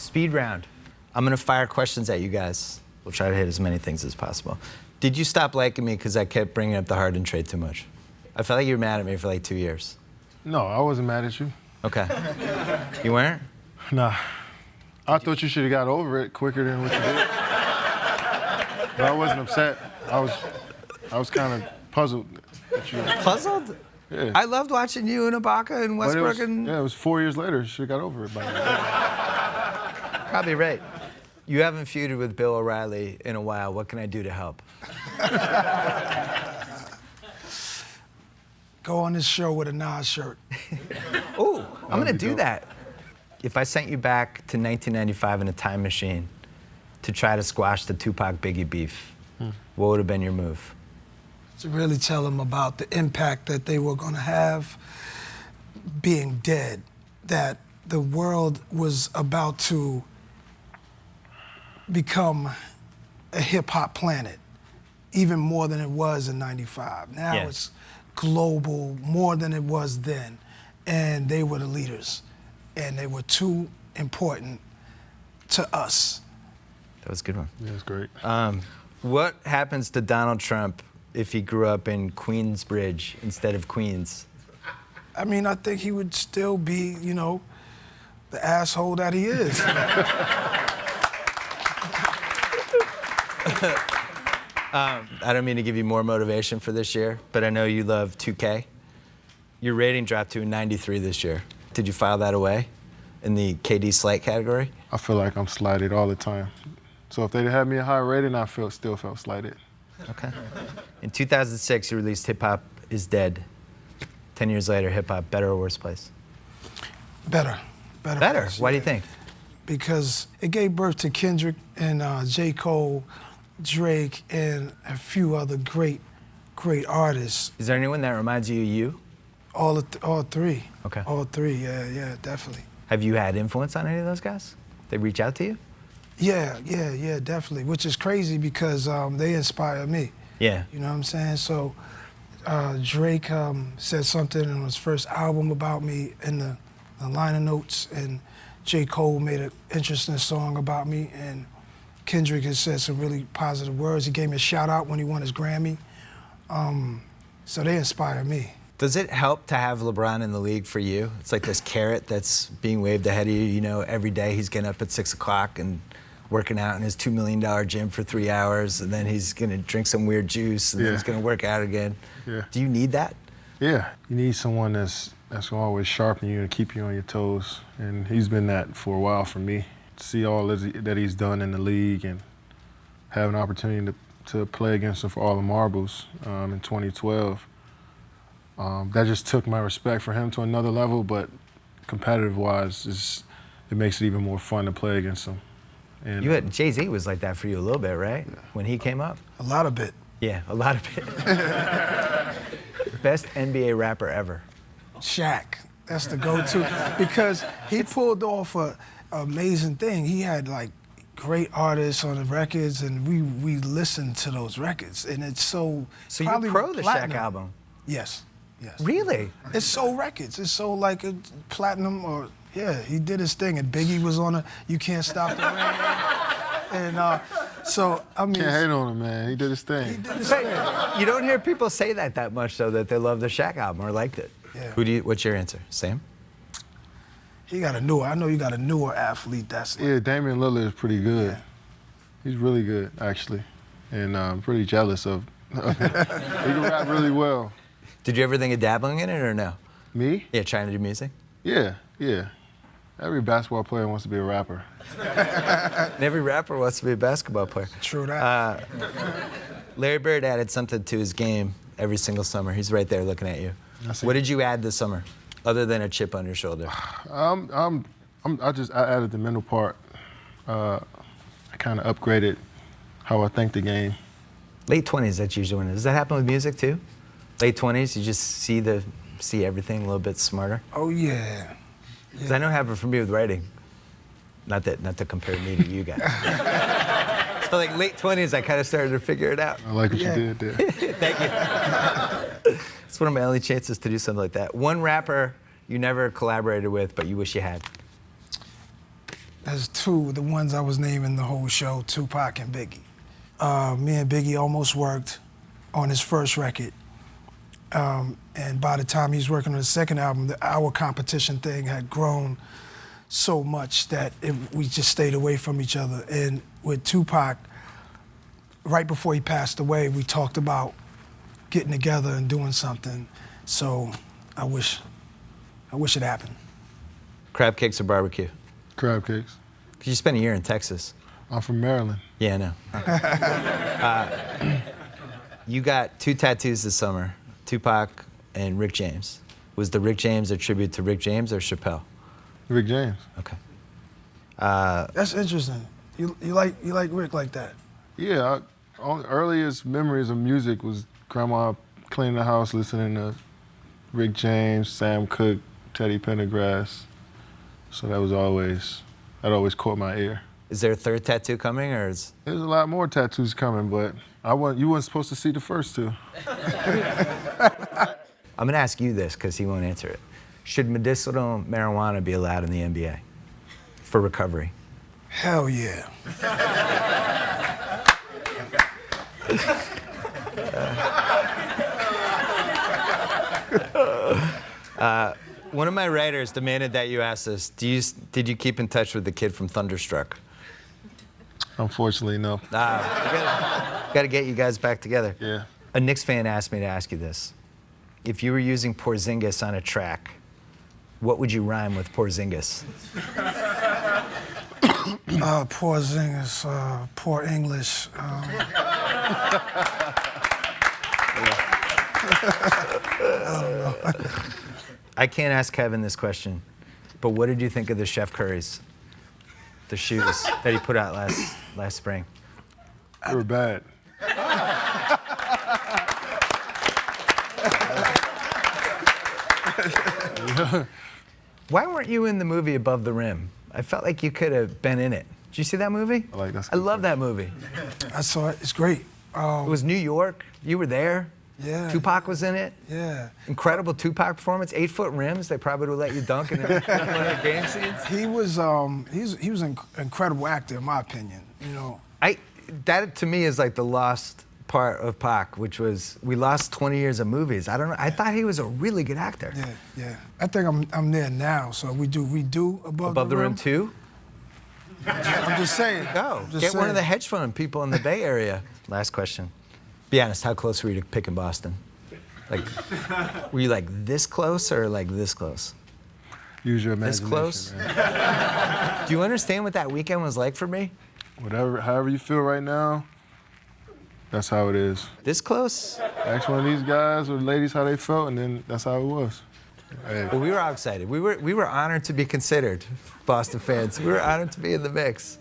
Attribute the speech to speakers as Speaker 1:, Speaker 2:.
Speaker 1: Speed round. I'm gonna fire questions at you guys. We'll try to hit as many things as possible. Did you stop liking me because I kept bringing up the Harden trade too much? I felt like you were mad at me for like 2 years.
Speaker 2: No, I wasn't mad at you.
Speaker 1: Okay. You weren't?
Speaker 2: Nah. I thought you should have got over it quicker than what you did. But I wasn't upset. I was kind of puzzled that you.
Speaker 1: Puzzled?
Speaker 2: Yeah.
Speaker 1: I loved watching you and Ibaka and Westbrook and.
Speaker 2: Yeah, it was 4 years later. You should have got over it by now.
Speaker 1: Probably right. You haven't feuded with Bill O'Reilly in a while. What can I do to help?
Speaker 3: Go on this show with a Nas shirt.
Speaker 1: Ooh, I'm gonna do that. If I sent you back to 1995 in a time machine to try to squash the Tupac Biggie beef, what would have been your move?
Speaker 3: To really tell them about the impact that they were gonna have being dead, that the world was about to become a hip-hop planet, even more than it was in 95. Now it's global, more than it was then, and they were the leaders, and they were too important to us.
Speaker 1: That was a good one.
Speaker 2: Yeah, it was great.
Speaker 1: What happens to Donald Trump if he grew up in Queensbridge instead of Queens?
Speaker 3: I mean, I think he would still be, you know, the asshole that he is.
Speaker 1: I don't mean to give you more motivation for this year, but I know you love 2K. Your rating dropped to a 93 this year. Did you file that away in the KD slight category?
Speaker 2: I feel like I'm slighted all the time. So if they'd had me a high rating, I still felt slighted.
Speaker 1: Okay. In 2006, you released Hip Hop is Dead. 10 years later, hip hop, better or worse place?
Speaker 3: Better.
Speaker 1: Better? Why do you think?
Speaker 3: Because it gave birth to Kendrick and J. Cole, Drake, and a few other great artists.
Speaker 1: Is there anyone that reminds you of you?
Speaker 3: All three.
Speaker 1: Okay.
Speaker 3: All three, yeah, definitely.
Speaker 1: Have you had influence on any of those guys? They reach out to you?
Speaker 3: Yeah, definitely. Which is crazy because they inspire me.
Speaker 1: Yeah.
Speaker 3: You know what I'm saying? So Drake said something on his first album about me in the liner notes, and J. Cole made an interesting song about me, and Kendrick has said some really positive words. He gave me a shout out when he won his Grammy. So they inspire me.
Speaker 1: Does it help to have LeBron in the league for you? It's like this carrot that's being waved ahead of you. You know, every day he's getting up at 6 o'clock and working out in his $2 million gym for 3 hours, and then he's gonna drink some weird juice, and then he's gonna work out again.
Speaker 2: Yeah.
Speaker 1: Do you need that?
Speaker 2: Yeah, you need someone that's gonna always sharpen you and keep you on your toes, and he's been that for a while for me. To see all that he's done in the league and have an opportunity to play against him for all the marbles in 2012. That just took my respect for him to another level, but competitive-wise, it makes it even more fun to play against him. And
Speaker 1: You had Jay-Z was like that for you a little bit, right? Yeah. When he came up?
Speaker 3: A lot of it.
Speaker 1: Yeah, a lot of it. Best NBA rapper ever?
Speaker 3: Shaq. That's the go-to. Because he pulled off an amazing thing. He had like great artists on the records, and we listened to those records, and it's so.
Speaker 1: So you're pro the Shaq album?
Speaker 3: Yes.
Speaker 1: Really?
Speaker 3: It's so records. It's so like a platinum or. Yeah, he did his thing, and Biggie was on a You Can't Stop the Rain. And so, I mean...
Speaker 2: Can't hate on him, man. He did his thing.
Speaker 3: He did his thing.
Speaker 1: You don't hear people say that much, though, that they love the Shaq album or liked it.
Speaker 3: Yeah.
Speaker 1: What's your answer? Sam?
Speaker 3: I know you got a newer athlete that's...
Speaker 2: Yeah, Damian Lillard is pretty good.
Speaker 3: Yeah.
Speaker 2: He's really good, actually. And I'm pretty jealous of him. He can rap really well.
Speaker 1: Did you ever think of dabbling in it or no?
Speaker 2: Me?
Speaker 1: Yeah, trying to do music?
Speaker 2: Yeah. Every basketball player wants to be a rapper.
Speaker 1: And every rapper wants to be a basketball player.
Speaker 3: True that.
Speaker 1: Larry Bird added something to his game every single summer. He's right there looking at you. What did you add this summer, other than a chip on your shoulder?
Speaker 2: I added the mental part. I kind of upgraded how I think the game.
Speaker 1: Late 20s, that's usually when it is. Does that happen with music too? Late 20s, you just see everything a little bit smarter?
Speaker 3: Oh, yeah.
Speaker 1: Because I know it happened for me with writing. Not to compare me to you guys. So like late 20s, I kind of started to figure it out.
Speaker 2: I like what you did there.
Speaker 1: Thank you. It's one of my only chances to do something like that. One rapper you never collaborated with, but you wish you had.
Speaker 3: That's two, the ones I was naming the whole show, Tupac and Biggie. Me and Biggie almost worked on his first record. And by the time he was working on his second album, our competition thing had grown so much that we just stayed away from each other. And with Tupac, right before he passed away, we talked about getting together and doing something. So I wish it happened.
Speaker 1: Crab cakes or barbecue?
Speaker 2: Crab cakes.
Speaker 1: 'Cause you spent a year in Texas.
Speaker 2: I'm from Maryland.
Speaker 1: Yeah, I know. You got 2 tattoos this summer, Tupac and Rick James. Was the Rick James a tribute to Rick James or Chappelle?
Speaker 2: Rick James.
Speaker 1: Okay.
Speaker 3: That's interesting. You like Rick like that?
Speaker 2: Yeah, earliest memories of music was grandma cleaning the house, listening to Rick James, Sam Cooke, Teddy Pendergrass. So that always caught my ear.
Speaker 1: Is there a third tattoo coming, or is?
Speaker 2: There's a lot more tattoos coming, but you weren't supposed to see the first two.
Speaker 1: I'm gonna ask you this because he won't answer it. Should medicinal marijuana be allowed in the NBA for recovery?
Speaker 3: Hell yeah.
Speaker 1: One of my writers demanded that you ask this. Did you keep in touch with the kid from Thunderstruck?
Speaker 2: Unfortunately, no.
Speaker 1: We gotta get you guys back together.
Speaker 2: Yeah.
Speaker 1: A Knicks fan asked me to ask you this. If you were using Porzingis on a track, what would you rhyme with Porzingis?
Speaker 3: Poor Zingers, poor English.
Speaker 1: I can't ask Kevin this question, but what did you think of the Chef Currys? The shoes that he put out last spring?
Speaker 2: They were bad.
Speaker 1: Why weren't you in the movie Above the Rim? I felt like you could have been in it. Did you see that movie? I love that movie.
Speaker 3: I saw it. It's great.
Speaker 1: It was New York. You were there.
Speaker 3: Yeah.
Speaker 1: Tupac was in it.
Speaker 3: Yeah.
Speaker 1: Incredible Tupac performance. 8-foot rims. They probably would let you dunk in one of the game scenes.
Speaker 3: He was an incredible actor, in my opinion. You know.
Speaker 1: That to me is like the lost part of Pac, which was we lost 20 years of movies. I don't know. I thought he was a really good actor.
Speaker 3: Yeah. I think I'm there now. So we do Above
Speaker 1: the Rim 2?
Speaker 3: I'm just saying.
Speaker 1: Go. Get one of the hedge fund people in the Bay Area. Last question. Be honest, how close were you to picking Boston? Like, were you like this close or like this close?
Speaker 2: Use your
Speaker 1: This
Speaker 2: imagination.
Speaker 1: close?
Speaker 2: Man.
Speaker 1: Do you understand what that weekend was like for me?
Speaker 2: However you feel right now, that's how it is.
Speaker 1: This close?
Speaker 2: Ask one of these guys or ladies how they felt, and then that's how it was. Hey.
Speaker 1: Well, we were all excited. We were honored to be considered, Boston fans. We were honored to be in the mix.